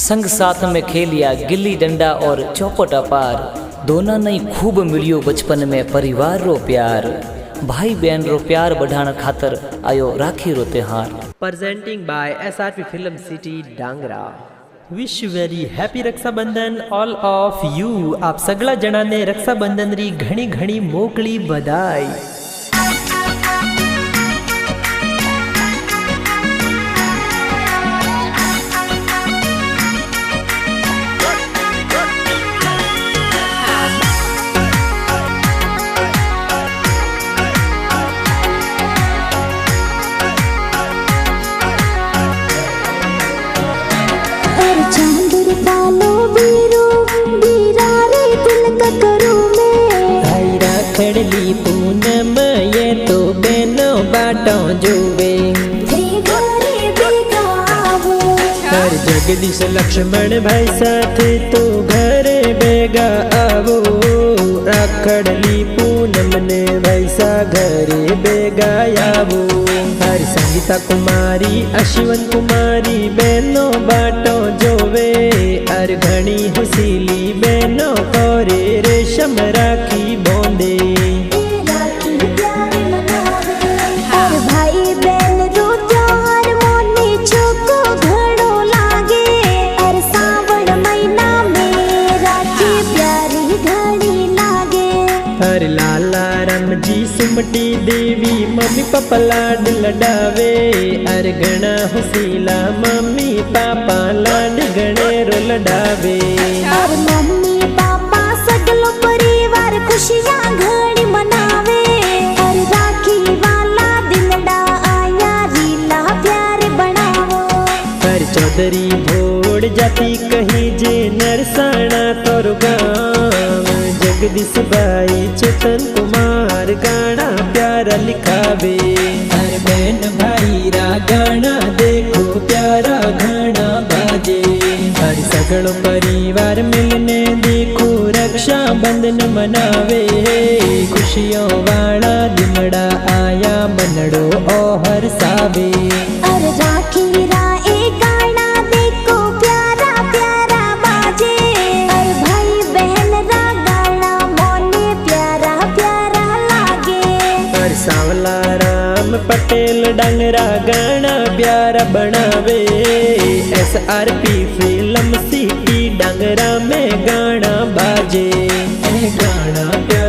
संग साथ में खेलिया गिल्ली डंडा और चौपटा पार। दोनों ने खूब मिलियो बचपन में परिवार रो प्यार। भाई बहन रो प्यार बढ़ाने खातर आयो राखी रो त्योहार। Presenting by SRP film city Dangra. Wish very happy Rakshabandhan all of you. आप सगळा जणाने रक्षाबंधन री घणी घणी मोकळी बधाई। खड़ली पूनम ये तो बेनो बाटों जुवे। हर जगदीश लक्ष्मण भाई साथ तो घरे बेगा आवो। खड़ली पूनम ने वैसा घरे बेगा आवो। हर संगीता कुमारी अश्विन कुमारी बेनो बाटों जोवे। हर घणी हुसीली बेनो कोरे रेशम राखी बोंदे। हर लाला राम जी सुमटी देवी मम्मी पापा लाड लडावे। हर घना हुसीला मम्मी पापा लाड गणे रो लडावे। हर मम्मी पापा सगलो परिवार खुशियां घड़ी मनावे। हर राखी वाला दिनड़ा आया रीला प्यार बनावो। हर चौधरी भोड़ जाती कहीं जे नरसाना तोर गाँव। जगदीश भाई चेतन कुमार गाना प्यारा लिखावे। हर बहन भाई रा गाना देखो प्यारा गाना बाजे। हर सगड़ो परिवार मिलने देखो रक्षा बंधन मनावे। खुशियों वाला दिनड़ा आया मनड़ो ओ हर सावे। हर राखी रा एक गाना देखो प्यारा प्यारा बाजे। हर भाई बहन रा गाना मोने प्यारा प्यारा लागे। हर सांवला राम पटेल डांगरा गाना प्यारा बनावे। SRP फिल्म सिटी डांगरा में गाना बाजे। गाना प्यारा